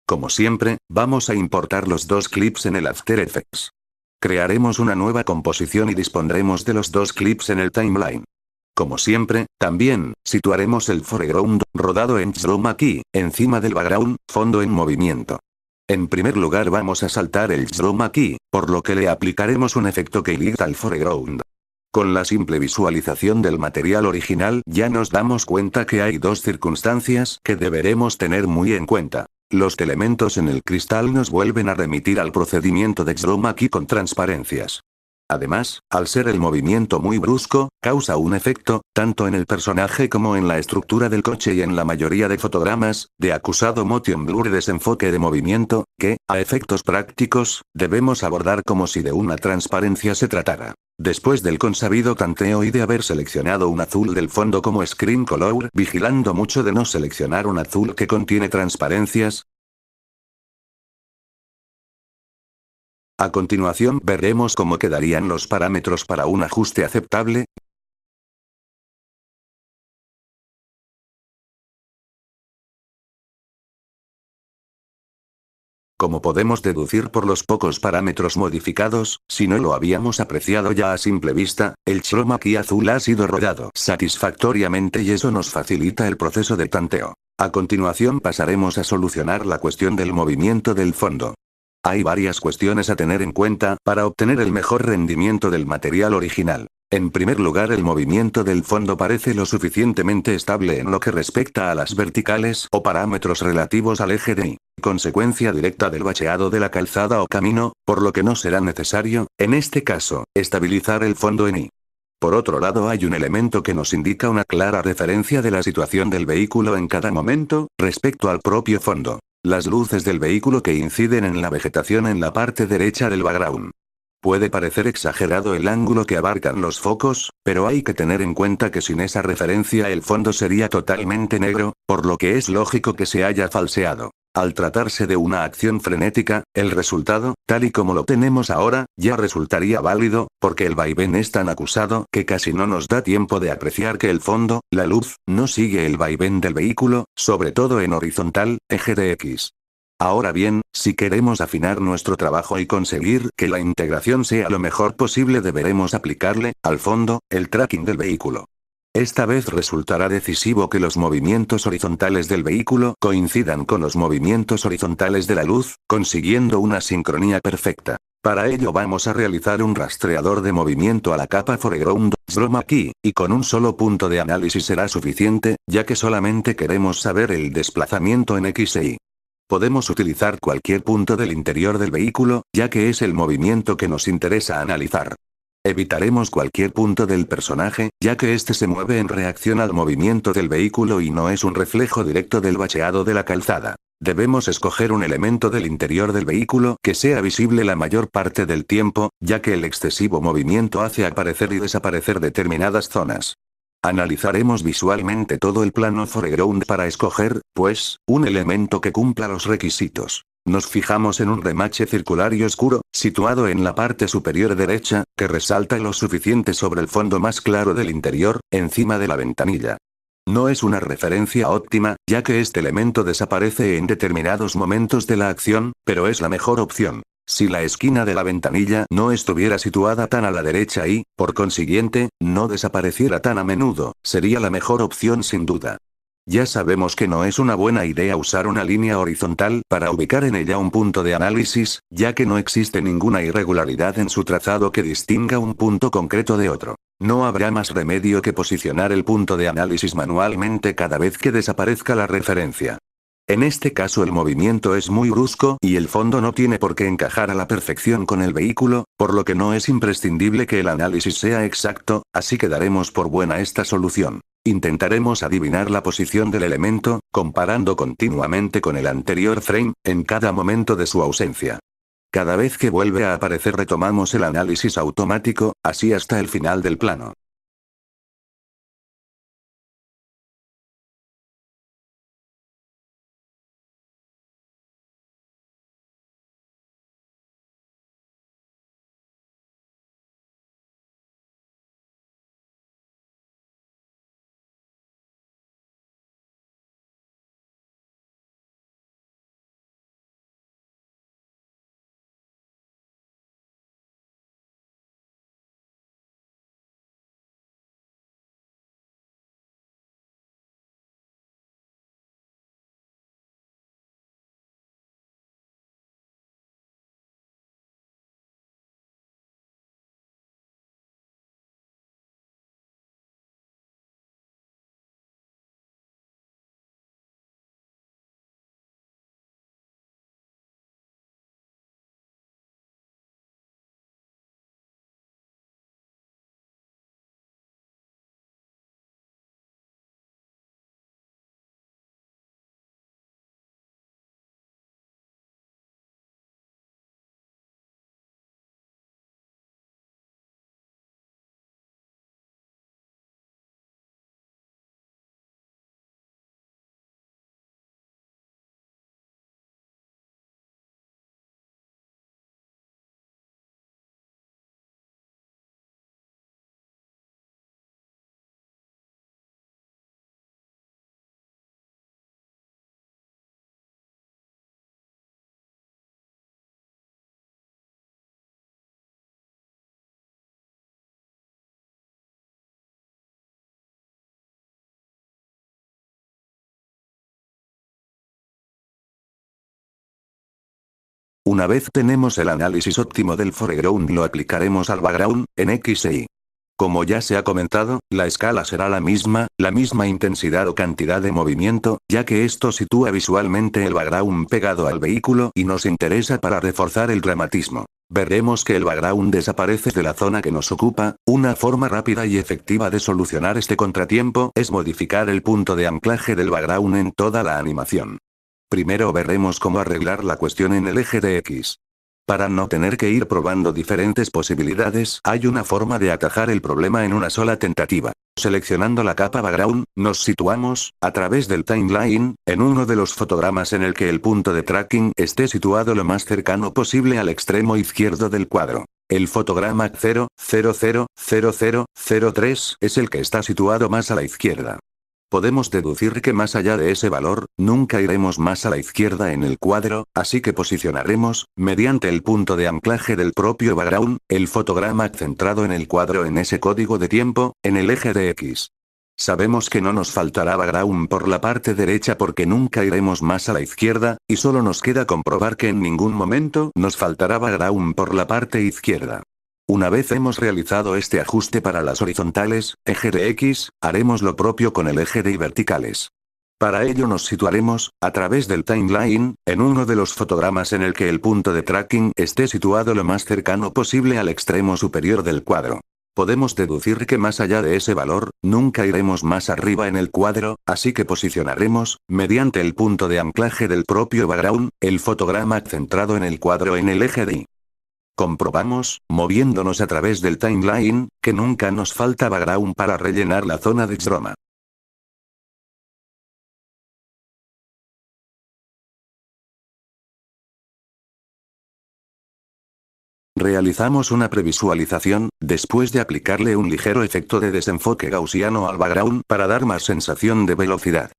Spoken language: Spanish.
Como siempre, vamos a importar los dos clips en el After Effects. Crearemos una nueva composición y dispondremos de los dos clips en el timeline. Como siempre, también, situaremos el foreground, rodado en chroma key, encima del background, fondo en movimiento. En primer lugar vamos a saltar el chroma key, por lo que le aplicaremos un efecto que limita al foreground. Con la simple visualización del material original ya nos damos cuenta que hay dos circunstancias que deberemos tener muy en cuenta. Los elementos en el cristal nos vuelven a remitir al procedimiento de chroma key con transparencias. Además, al ser el movimiento muy brusco, causa un efecto, tanto en el personaje como en la estructura del coche y en la mayoría de fotogramas, de acusado motion blur y desenfoque de movimiento, que, a efectos prácticos, debemos abordar como si de una transparencia se tratara. Después del consabido tanteo y de haber seleccionado un azul del fondo como screen color, vigilando mucho de no seleccionar un azul que contiene transparencias, a continuación veremos cómo quedarían los parámetros para un ajuste aceptable. Como podemos deducir por los pocos parámetros modificados, si no lo habíamos apreciado ya a simple vista, el chroma key azul ha sido rodado satisfactoriamente y eso nos facilita el proceso de tanteo. A continuación pasaremos a solucionar la cuestión del movimiento del fondo. Hay varias cuestiones a tener en cuenta para obtener el mejor rendimiento del material original. En primer lugar, el movimiento del fondo parece lo suficientemente estable en lo que respecta a las verticales o parámetros relativos al eje de Y, consecuencia directa del bacheado de la calzada o camino, por lo que no será necesario, en este caso, estabilizar el fondo en Y. Por otro lado, hay un elemento que nos indica una clara referencia de la situación del vehículo en cada momento, respecto al propio fondo. Las luces del vehículo que inciden en la vegetación en la parte derecha del background. Puede parecer exagerado el ángulo que abarcan los focos, pero hay que tener en cuenta que sin esa referencia el fondo sería totalmente negro, por lo que es lógico que se haya falseado. Al tratarse de una acción frenética, el resultado, tal y como lo tenemos ahora, ya resultaría válido, porque el vaivén es tan acusado que casi no nos da tiempo de apreciar que el fondo, la luz, no sigue el vaivén del vehículo, sobre todo en horizontal, eje de X. Ahora bien, si queremos afinar nuestro trabajo y conseguir que la integración sea lo mejor posible deberemos aplicarle, al fondo, el tracking del vehículo. Esta vez resultará decisivo que los movimientos horizontales del vehículo coincidan con los movimientos horizontales de la luz, consiguiendo una sincronía perfecta. Para ello vamos a realizar un rastreador de movimiento a la capa foreground, chroma key, y con un solo punto de análisis será suficiente, ya que solamente queremos saber el desplazamiento en X e Y. Podemos utilizar cualquier punto del interior del vehículo, ya que es el movimiento que nos interesa analizar. Evitaremos cualquier punto del personaje, ya que éste se mueve en reacción al movimiento del vehículo y no es un reflejo directo del bacheado de la calzada. Debemos escoger un elemento del interior del vehículo que sea visible la mayor parte del tiempo, ya que el excesivo movimiento hace aparecer y desaparecer determinadas zonas. Analizaremos visualmente todo el plano foreground para escoger, pues, un elemento que cumpla los requisitos. Nos fijamos en un remache circular y oscuro, situado en la parte superior derecha, que resalta lo suficiente sobre el fondo más claro del interior, encima de la ventanilla. No es una referencia óptima, ya que este elemento desaparece en determinados momentos de la acción, pero es la mejor opción. Si la esquina de la ventanilla no estuviera situada tan a la derecha y, por consiguiente, no desapareciera tan a menudo, sería la mejor opción sin duda. Ya sabemos que no es una buena idea usar una línea horizontal para ubicar en ella un punto de análisis, ya que no existe ninguna irregularidad en su trazado que distinga un punto concreto de otro. No habrá más remedio que posicionar el punto de análisis manualmente cada vez que desaparezca la referencia. En este caso el movimiento es muy brusco y el fondo no tiene por qué encajar a la perfección con el vehículo, por lo que no es imprescindible que el análisis sea exacto, así que daremos por buena esta solución. Intentaremos adivinar la posición del elemento, comparando continuamente con el anterior frame, en cada momento de su ausencia. Cada vez que vuelve a aparecer retomamos el análisis automático, así hasta el final del plano. Una vez tenemos el análisis óptimo del foreground, lo aplicaremos al background, en X e Y. Como ya se ha comentado, la escala será la misma intensidad o cantidad de movimiento, ya que esto sitúa visualmente el background pegado al vehículo y nos interesa para reforzar el dramatismo. Veremos que el background desaparece de la zona que nos ocupa. Una forma rápida y efectiva de solucionar este contratiempo es modificar el punto de anclaje del background en toda la animación. Primero veremos cómo arreglar la cuestión en el eje de X. Para no tener que ir probando diferentes posibilidades, hay una forma de atajar el problema en una sola tentativa. Seleccionando la capa background, nos situamos, a través del timeline, en uno de los fotogramas en el que el punto de tracking esté situado lo más cercano posible al extremo izquierdo del cuadro. El fotograma 0,000003 es el que está situado más a la izquierda. Podemos deducir que más allá de ese valor, nunca iremos más a la izquierda en el cuadro, así que posicionaremos, mediante el punto de anclaje del propio background, el fotograma centrado en el cuadro en ese código de tiempo, en el eje de X. Sabemos que no nos faltará background por la parte derecha porque nunca iremos más a la izquierda, y solo nos queda comprobar que en ningún momento nos faltará background por la parte izquierda. Una vez hemos realizado este ajuste para las horizontales, eje de X, haremos lo propio con el eje de Y verticales. Para ello nos situaremos, a través del timeline, en uno de los fotogramas en el que el punto de tracking esté situado lo más cercano posible al extremo superior del cuadro. Podemos deducir que más allá de ese valor, nunca iremos más arriba en el cuadro, así que posicionaremos, mediante el punto de anclaje del propio background, el fotograma centrado en el cuadro en el eje de Y. Comprobamos, moviéndonos a través del timeline, que nunca nos falta background para rellenar la zona de chroma. Realizamos una previsualización, después de aplicarle un ligero efecto de desenfoque gaussiano al background para dar más sensación de velocidad.